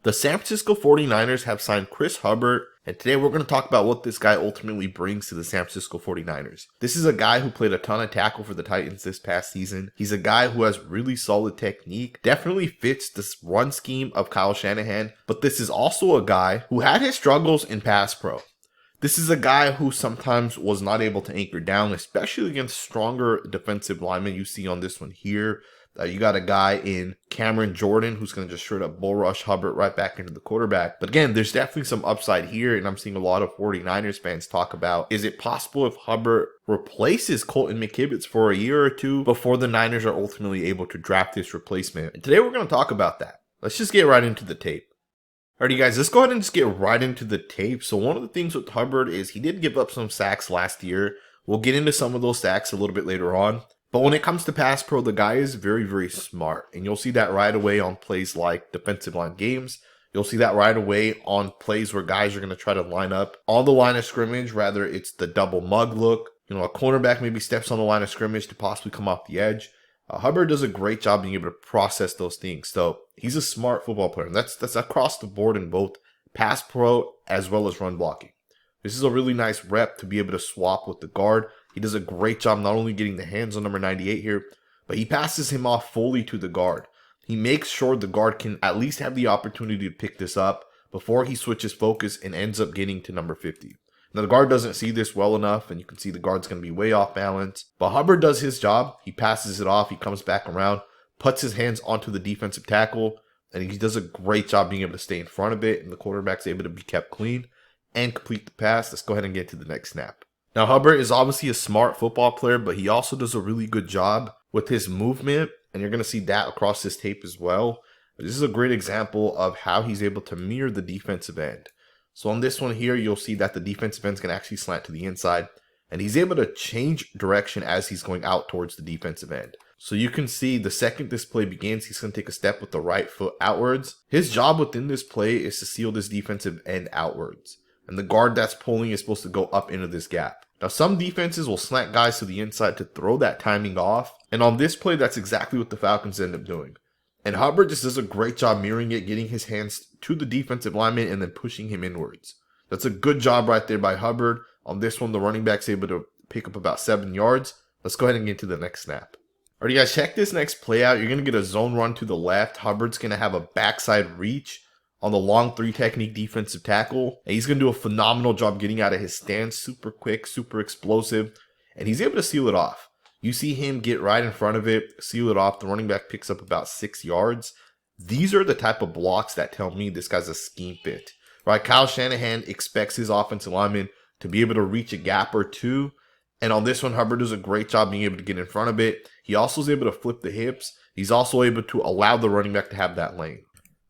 The San Francisco 49ers have signed Chris Hubbard, and today we're going to talk about what this guy ultimately brings to the San Francisco 49ers. This is a guy who played a ton of tackle for the Titans this past season. He's a guy who has really solid technique, definitely fits this run scheme of Kyle Shanahan, but this is also a guy who had his struggles in pass pro. This is a guy who sometimes was not able to anchor down, especially against stronger defensive linemen. You see on this one here. You got a guy in Cameron Jordan who's going to just straight up bull rush Hubbard right back into the quarterback. But again, there's definitely some upside here, and I'm seeing a lot of 49ers fans talk about, is it possible if Hubbard replaces Colton McKivitz for a year or two before the Niners are ultimately able to draft this replacement? And today we're going to talk about that. Let's just get right into the tape. Alrighty guys, let's go ahead and just get right into the tape. So one of the things with Hubbard is he did give up some sacks last year. We'll get into some of those sacks a little bit later on. But when it comes to pass pro, the guy is very, very smart. And you'll see that right away on plays like defensive line games. You'll see that right away on plays where guys are going to try to line up on the line of scrimmage. Rather, it's the double mug look. You know, a cornerback maybe steps on the line of scrimmage to possibly come off the edge. Hubbard does a great job being able to process those things. So he's a smart football player. And that's across the board in both pass pro as well as run blocking. This is a really nice rep to be able to swap with the guard. He does a great job not only getting the hands on number 98 here, but he passes him off fully to the guard. He makes sure the guard can at least have the opportunity to pick this up before he switches focus and ends up getting to number 50. Now the guard doesn't see this well enough, and you can see the guard's going to be way off balance. But Hubbard does his job. He passes it off. He comes back around, puts his hands onto the defensive tackle, and he does a great job being able to stay in front of it, and the quarterback's able to be kept clean and complete the pass. Let's go ahead and get to the next snap. Now, Hubbard is obviously a smart football player, but he also does a really good job with his movement, and you're going to see that across this tape as well. This is a great example of how he's able to mirror the defensive end. So on this one here, you'll see that the defensive end's going to actually slant to the inside, and he's able to change direction as he's going out towards the defensive end. So you can see the second this play begins, he's going to take a step with the right foot outwards. His job within this play is to seal this defensive end outwards, and the guard that's pulling is supposed to go up into this gap. Now, some defenses will slant guys to the inside to throw that timing off. And on this play, that's exactly what the Falcons end up doing. And Hubbard just does a great job mirroring it, getting his hands to the defensive lineman and then pushing him inwards. That's a good job right there by Hubbard. On this one, the running back's able to pick up about 7 yards. Let's go ahead and get to the next snap. Alright guys, check this next play out. You're going to get a zone run to the left. Hubbard's going to have a backside reach on the long 3 technique defensive tackle. And he's going to do a phenomenal job getting out of his stance. Super quick, super explosive. And he's able to seal it off. You see him get right in front of it, seal it off. The running back picks up about 6 yards. These are the type of blocks that tell me this guy's a scheme fit. Right? Kyle Shanahan expects his offensive lineman to be able to reach a gap or two. And on this one, Hubbard does a great job being able to get in front of it. He also is able to flip the hips. He's also able to allow the running back to have that lane.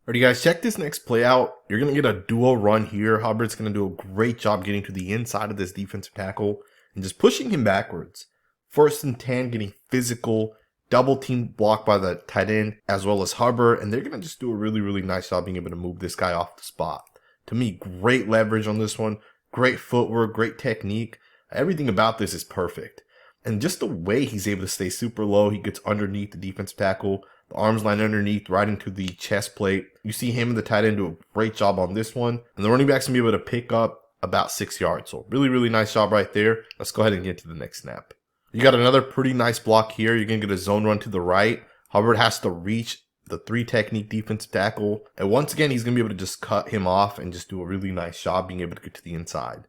Alrighty guys, check this next play out. You're going to get a dual run here. Hubbard's going to do a great job getting to the inside of this defensive tackle and just pushing him backwards. 1st and 10, getting physical, double team blocked by the tight end as well as Hubbard. And they're going to just do a really, really nice job being able to move this guy off the spot. To me, great leverage on this one. Great footwork, great technique. Everything about this is perfect. And just the way he's able to stay super low, he gets underneath the defensive tackle. The arms line underneath, right into the chest plate. You see him and the tight end do a great job on this one. And the running back's going to be able to pick up about 6 yards. So really, really nice job right there. Let's go ahead and get to the next snap. You got another pretty nice block here. You're going to get a zone run to the right. Hubbard has to reach the 3 technique defensive tackle. And once again, he's going to be able to just cut him off and just do a really nice job being able to get to the inside.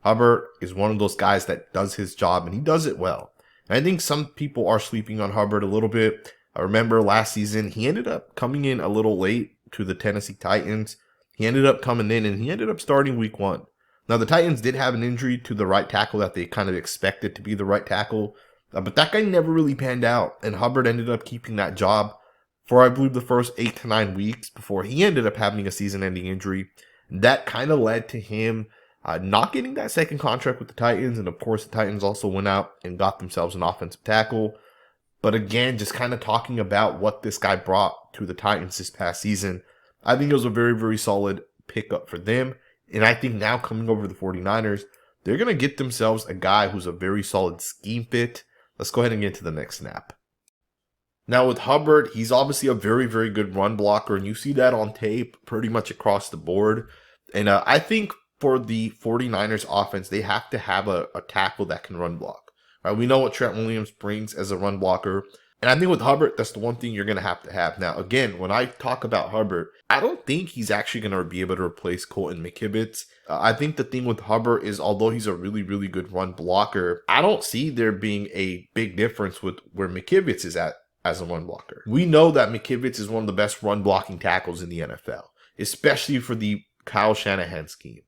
Hubbard is one of those guys that does his job, and he does it well. And I think some people are sleeping on Hubbard a little bit. I remember last season, he ended up coming in a little late to the Tennessee Titans. He ended up coming in and he ended up starting week 1. Now, the Titans did have an injury to the right tackle that they kind of expected to be the right tackle. But that guy never really panned out. And Hubbard ended up keeping that job for, I believe, the first 8 to 9 weeks before he ended up having a season-ending injury. That kind of led to him not getting that second contract with the Titans. And, of course, the Titans also went out and got themselves an offensive tackle. But again, just kind of talking about what this guy brought to the Titans this past season, I think it was a very, very solid pickup for them. And I think now coming over to the 49ers, they're going to get themselves a guy who's a very solid scheme fit. Let's go ahead and get to the next snap. Now with Hubbard, he's obviously a very, very good run blocker, and you see that on tape pretty much across the board. And I think for the 49ers offense, they have to have a tackle that can run block. Right? We know what Trent Williams brings as a run blocker. And I think with Hubbard, that's the one thing you're going to have. Now, again, when I talk about Hubbard, I don't think he's actually going to be able to replace Colton McKivitz. I think the thing with Hubbard is, although he's a really, really good run blocker, I don't see there being a big difference with where McKivitz is at as a run blocker. We know that McKivitz is one of the best run blocking tackles in the NFL, especially for the Kyle Shanahan scheme.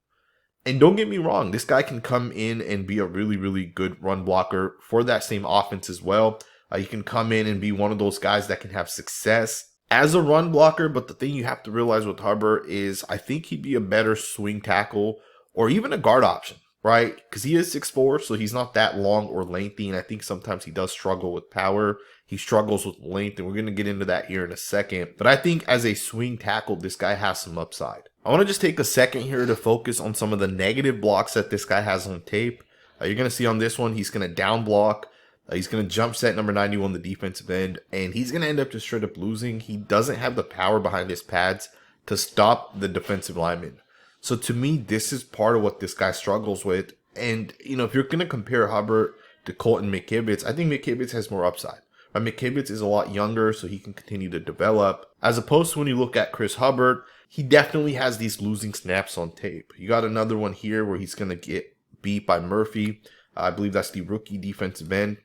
And don't get me wrong, this guy can come in and be a really, really good run blocker for that same offense as well. He can come in and be one of those guys that can have success as a run blocker. But the thing you have to realize with Hubbard is I think he'd be a better swing tackle or even a guard option, right? Because he is 6'4", so he's not that long or lengthy. And I think sometimes he does struggle with power. He struggles with length, and we're going to get into that here in a second. But I think as a swing tackle, this guy has some upside. I want to just take a second here to focus on some of the negative blocks that this guy has on tape. You're going to see on this one, he's going to down block. He's going to jump set number 91, the defensive end, and he's going to end up just straight up losing. He doesn't have the power behind his pads to stop the defensive lineman. So to me, this is part of what this guy struggles with. And, you know, if you're going to compare Hubbard to Colton McKivitz, I think McKivitz has more upside. McKivitz is a lot younger, so he can continue to develop. As opposed to when you look at Chris Hubbard, he definitely has these losing snaps on tape. You got another one here where he's going to get beat by Murphy. I believe that's the rookie defensive end.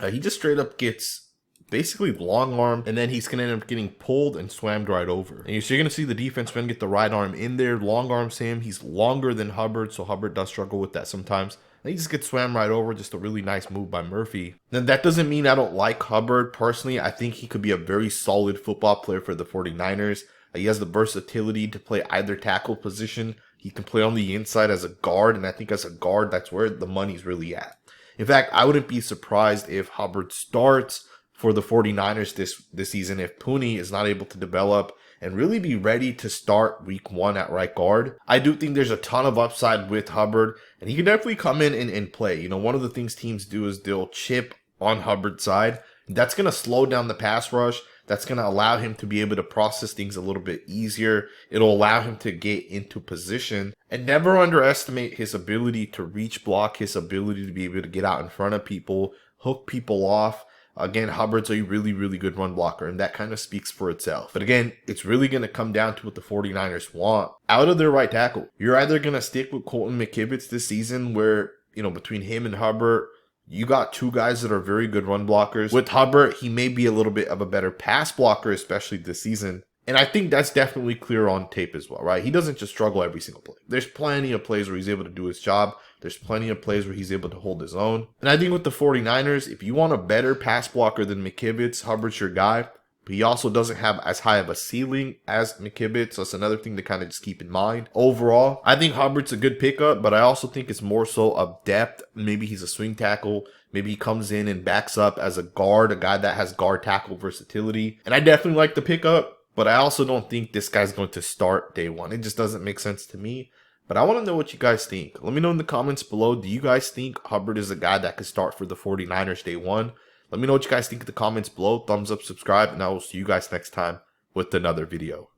He just straight up gets basically long arm, and then he's going to end up getting pulled and swammed right over. And so you're going to see the defenseman get the right arm in there, long arms him. He's longer than Hubbard, so Hubbard does struggle with that sometimes. And he just gets swam right over, just a really nice move by Murphy. Now, that doesn't mean I don't like Hubbard. Personally, I think he could be a very solid football player for the 49ers. He has the versatility to play either tackle position. He can play on the inside as a guard, and I think as a guard, that's where the money's really at. In fact, I wouldn't be surprised if Hubbard starts for the 49ers this season if Pooney is not able to develop and really be ready to start week 1 at right guard. I do think there's a ton of upside with Hubbard, and he can definitely come in and play. You know, one of the things teams do is they'll chip on Hubbard's side. That's going to slow down the pass rush. That's going to allow him to be able to process things a little bit easier. It'll allow him to get into position. And never underestimate his ability to reach block, his ability to be able to get out in front of people, hook people off. Again, Hubbard's a really, really good run blocker, and that kind of speaks for itself. But again, it's really going to come down to what the 49ers want out of their right tackle. You're either going to stick with Colton McKivitz this season where, you know, between him and Hubbard, you got two guys that are very good run blockers. With Hubbard, he may be a little bit of a better pass blocker, especially this season. And I think that's definitely clear on tape as well, right? He doesn't just struggle every single play. There's plenty of plays where he's able to do his job. There's plenty of plays where he's able to hold his own. And I think with the 49ers, if you want a better pass blocker than McKivitz, Hubbard's your guy. But he also doesn't have as high of a ceiling as McKivitz, so that's another thing to kind of just keep in mind. Overall, I think Hubbard's a good pickup, but I also think it's more so of depth. Maybe he's a swing tackle. Maybe he comes in and backs up as a guard, a guy that has guard tackle versatility. And I definitely like the pickup, but I also don't think this guy's going to start day one. It just doesn't make sense to me. But I want to know what you guys think. Let me know in the comments below. Do you guys think Hubbard is a guy that could start for the 49ers day one? Let me know what you guys think in the comments below. Thumbs up, subscribe, and I will see you guys next time with another video.